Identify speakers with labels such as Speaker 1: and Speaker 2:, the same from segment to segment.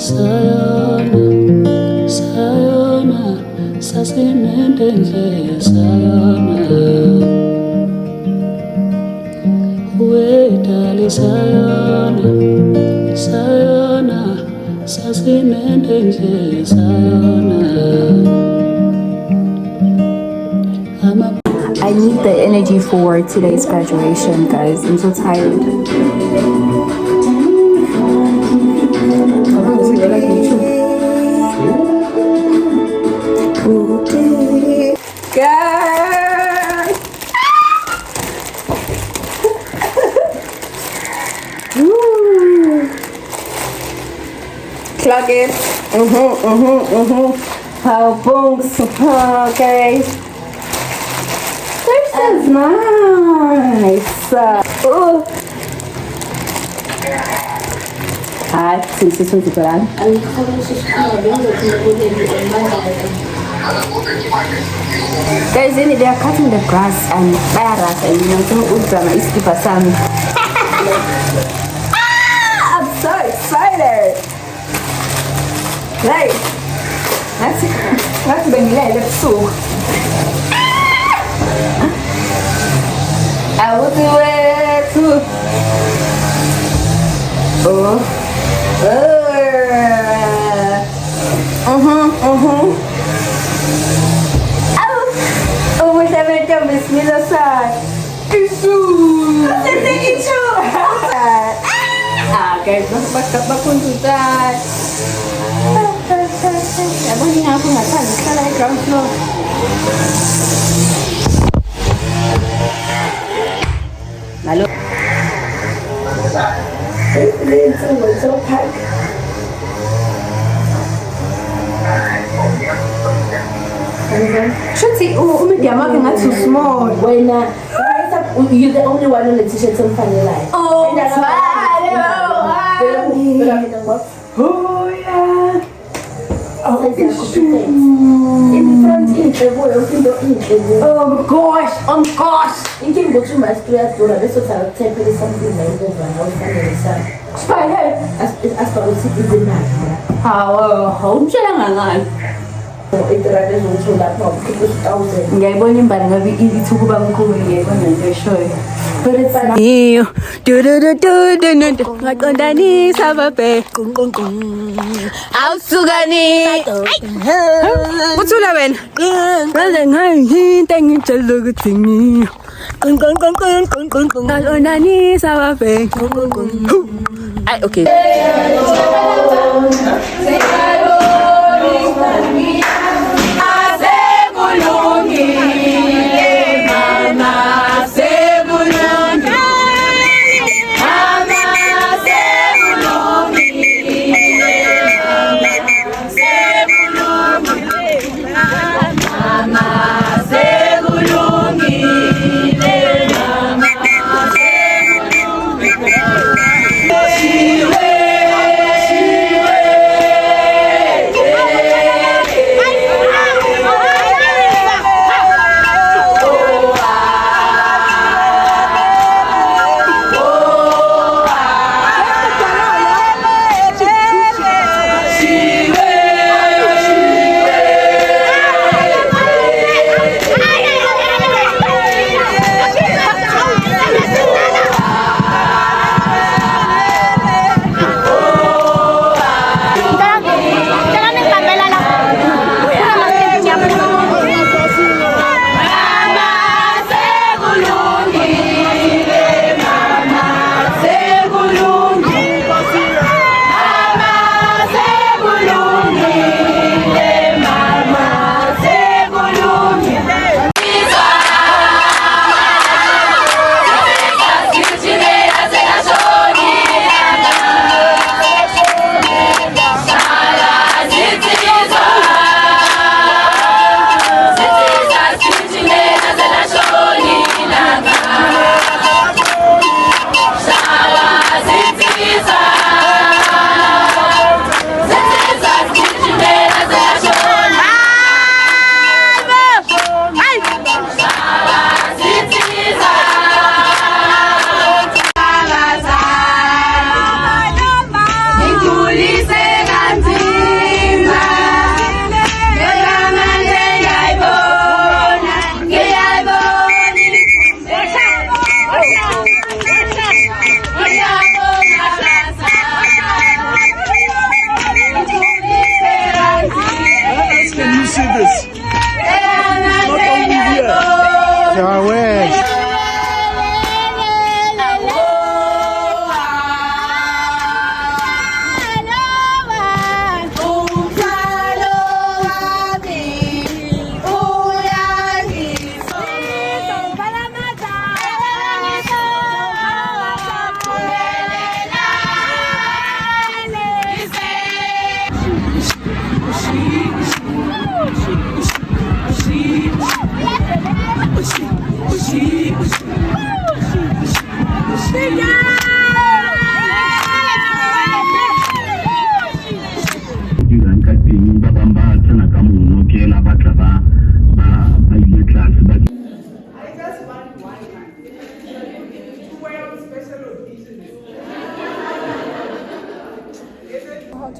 Speaker 1: Sayona, sayona, sasinende nje sayona. Wedali sayona, sayona, sasinende nje sayona.
Speaker 2: I need the energy for today's graduation, guys. I'm so tired. Guys! Clock it. How bongs. Okay. This is nice. Oh. Hi, since it's with Quran. Guys, they are cutting the grass and barras and drama is keep us I'm so excited. Right. That's been let's so. I will do it too. Oh. Oh, wish I made them miss me the side. Issue. Guys, bakit bakun sudah. Apa ni aku nggak tahu. Salah ground floor. Lalu. Should see, you're too small.
Speaker 3: When you're the only one on the t-shirt on funny line.
Speaker 2: Oh, that's
Speaker 3: Oh yeah. Oh, in front oh gosh, oh gosh. You can go to my street door. This was a temporary something like over. I was funny son. Spider. As for the city in that.
Speaker 2: How jangan.
Speaker 3: Itu ada muncul dah mau kita tahu deh.
Speaker 2: Nggak boleh barang itu cukup bangku nggak boleh show.
Speaker 1: Iyo, do do do do do do do. Ngakondani sababe, kung kung kung. Ausugani. Utsula ben. Ralang hai tengin chalo gutingi. Kung kung kung kung kung kung kung. Ngakondani sababe, kung kung kung. Ay, okay.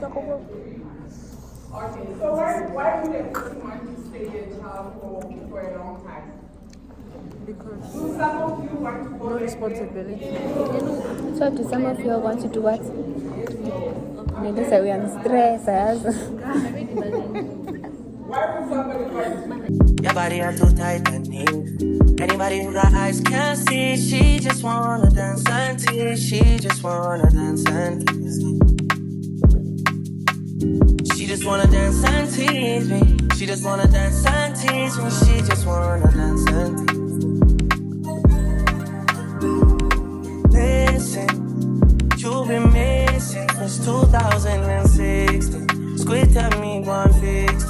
Speaker 4: Okay, so why would a person want to stay in a child home for a long time?
Speaker 1: Because
Speaker 4: Do some of you want to go
Speaker 1: no
Speaker 4: there?
Speaker 1: responsibility.
Speaker 2: So do some of you want to do what? Maybe say we are stressed.
Speaker 4: Why would somebody want to?
Speaker 5: Your body are too tight and neat. Anybody who got eyes can see. She just wanna dance and tease. She just wanna dance and tease me. She just wanna dance and tease me. She just wanna dance and tease me. She just wanna dance and tease me. Listen, you've been missing since 2016. Squid tell me one fix.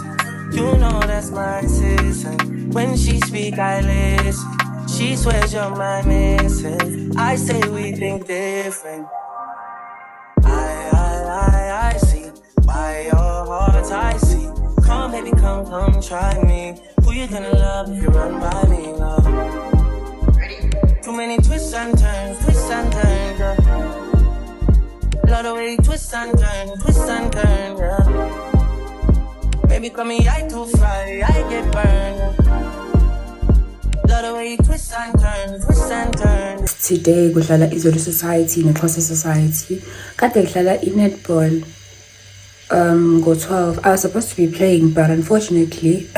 Speaker 5: You know that's my sister. When she speak, I listen. She swears you're my missus. I say we think different. I see why your heart's icy. Come, baby, come, try me. Who you gonna love if you run by me, love? Too many twists and turns, girl. Love the way you twist and turn, girl. Baby, call me, I too fly, I get burned. Love the way you twist and turn.
Speaker 1: Today kudlala iZulu Society neXhosa Society. Kade kudlala i-netball ngo-12. I was supposed to be playing, but unfortunately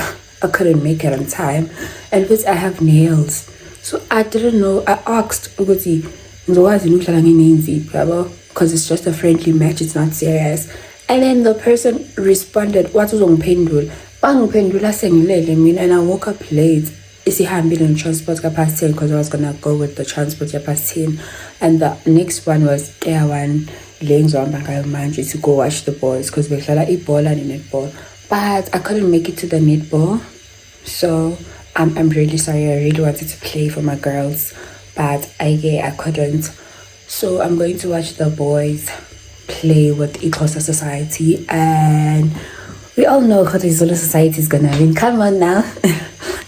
Speaker 1: I couldn't make it on time. And because I have nails, so I didn't know. I asked ukuthi ngizokwazi ukudlala nginenziphi yabo, because it's just a friendly match, it's not serious. And then the person responded, what uzongiphendula? Bangiphendula sengilele mina, and I woke up late. Isihambile in transport past 10 because I was gonna go with the transport past 10. And the next one was one to go watch the boys because we had a ball and a netball. But I couldn't make it to the netball. So I'm really sorry. I really wanted to play for my girls, but I couldn't. So I'm going to watch the boys play with iXhosa Society, and we all know how the iZulu Society is gonna win. Come on now.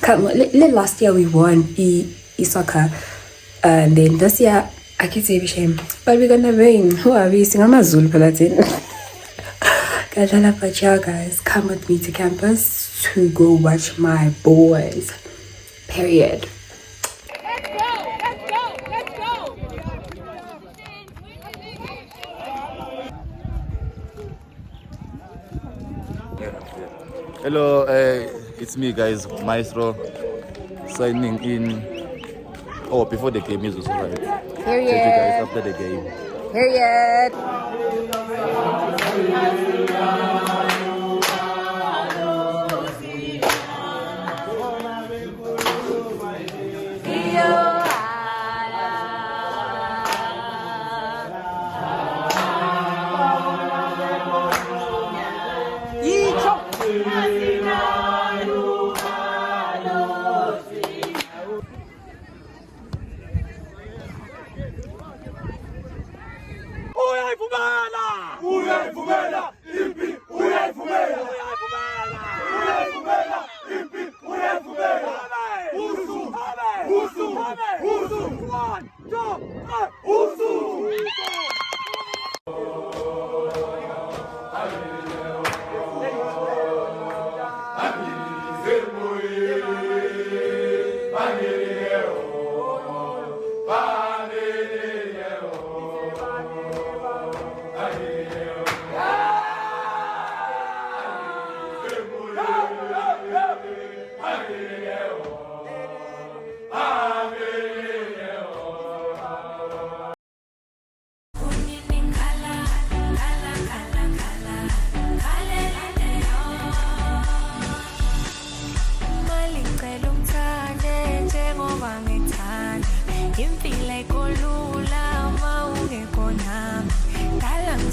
Speaker 1: Come on. Last year we won soccer, and then this year I can't say shame, but we're gonna win. Who are we? Sing Amazulu Palatin. But yeah, guys, come with me to campus to go watch my boys. Period.
Speaker 6: Hello, it's me, guys, Maestro, signing in. Oh, before the game is also right.
Speaker 2: Period.
Speaker 6: Thank you guys after the game.
Speaker 2: Period.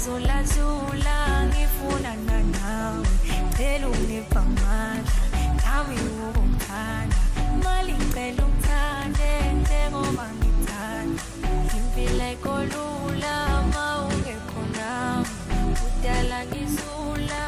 Speaker 7: Zula zula ngifuna nawe cela ungipha amandla nami ukukuthanda mali ngicela ungithande njengoba ngithanda impilo ayikho lula ma ungekho nami kudala ngizula